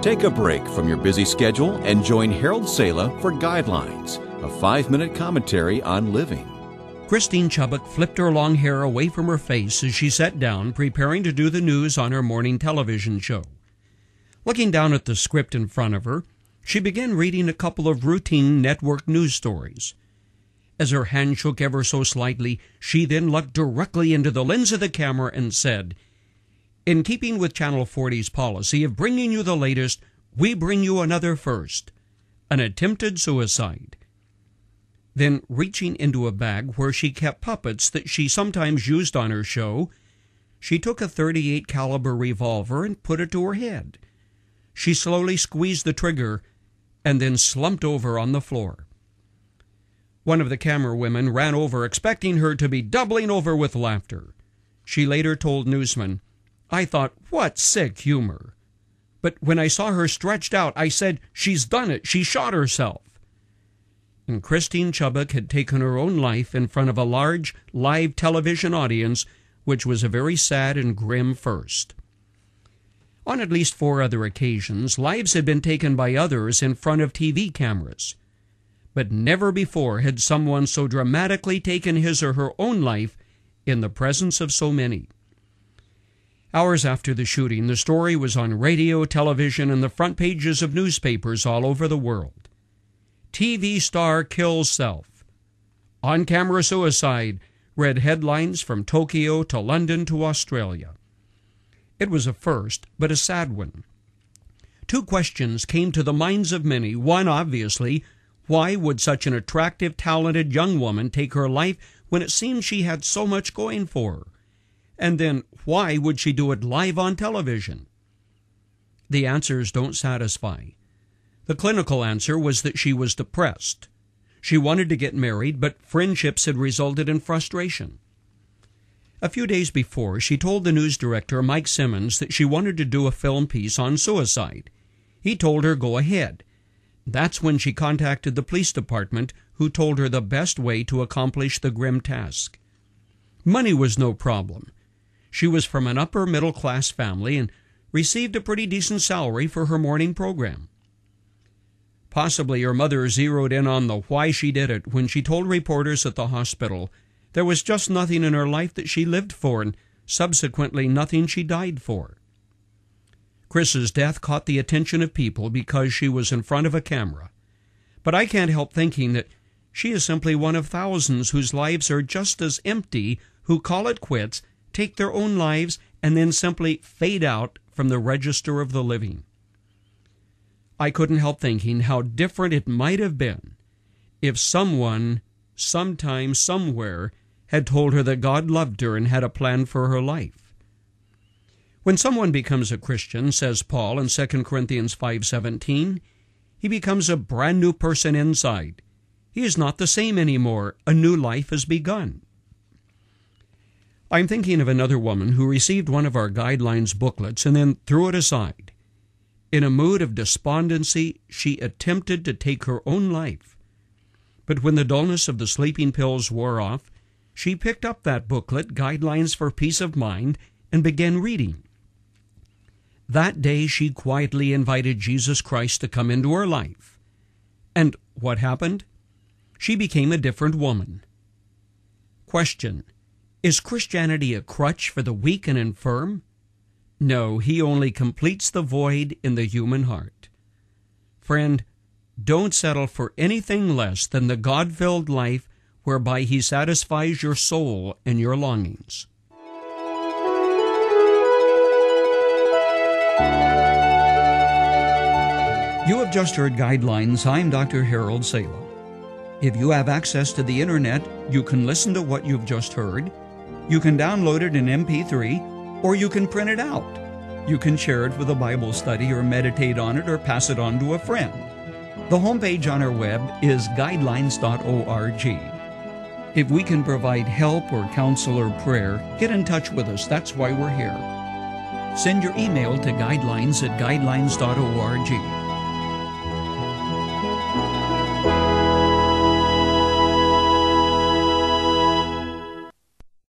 Take a break from your busy schedule and join Harold Sala for Guidelines, a 5-minute commentary on living. Christine Chubbuck flipped her long hair away from her face as she sat down, preparing to do the news on her morning television show. Looking down at the script in front of her, she began reading a couple of routine network news stories. As her hand shook ever so slightly, she then looked directly into the lens of the camera and said, "In keeping with Channel 40's policy of bringing you the latest, we bring you another first, an attempted suicide." Then, reaching into a bag where she kept puppets that she sometimes used on her show, she took a .38 caliber revolver and put it to her head. She slowly squeezed the trigger and then slumped over on the floor. One of the camera women ran over, expecting her to be doubling over with laughter. She later told newsmen, "I thought, what sick humor. But when I saw her stretched out, I said, she's done it, she shot herself." And Christine Chubbuck had taken her own life in front of a large live television audience, which was a very sad and grim first. On at least 4 other occasions, lives had been taken by others in front of TV cameras. But never before had someone so dramatically taken his or her own life in the presence of so many. Hours after the shooting, the story was on radio, television, and the front pages of newspapers all over the world. TV star kills self. On-camera suicide read headlines from Tokyo to London to Australia. It was a first, but a sad one. 2 questions came to the minds of many. One, obviously, why would such an attractive, talented young woman take her life when it seemed she had so much going for her? And then, why would she do it live on television? The answers don't satisfy. The clinical answer was that she was depressed. She wanted to get married, but friendships had resulted in frustration. A few days before, she told the news director, Mike Simmons, that she wanted to do a film piece on suicide. He told her, go ahead. That's when she contacted the police department, who told her the best way to accomplish the grim task. Money was no problem. She was from an upper-middle-class family and received a pretty decent salary for her morning program. Possibly her mother zeroed in on the why she did it when she told reporters at the hospital there was just nothing in her life that she lived for, and subsequently nothing she died for. Chris's death caught the attention of people because she was in front of a camera. But I can't help thinking that she is simply one of thousands whose lives are just as empty, who call it quits, take their own lives, and then simply fade out from the register of the living. I couldn't help thinking how different it might have been if someone, sometime, somewhere, had told her that God loved her and had a plan for her life. When someone becomes a Christian, says Paul in 2 Corinthians 5:17, he becomes a brand new person inside. He is not the same anymore. A new life has begun. I'm thinking of another woman who received one of our Guidelines booklets and then threw it aside. In a mood of despondency, she attempted to take her own life. But when the dullness of the sleeping pills wore off, she picked up that booklet, Guidelines for Peace of Mind, and began reading. That day she quietly invited Jesus Christ to come into her life. And what happened? She became a different woman. Question: is Christianity a crutch for the weak and infirm? No, he only completes the void in the human heart. Friend, don't settle for anything less than the God-filled life whereby he satisfies your soul and your longings. You have just heard Guidelines. I'm Dr. Harold Sala. If you have access to the internet, you can listen to what you've just heard. You can download it in MP3, or you can print it out. You can share it with a Bible study or meditate on it or pass it on to a friend. The homepage on our web is guidelines.org. If we can provide help or counsel or prayer, get in touch with us. That's why we're here. Send your email to guidelines@guidelines.org.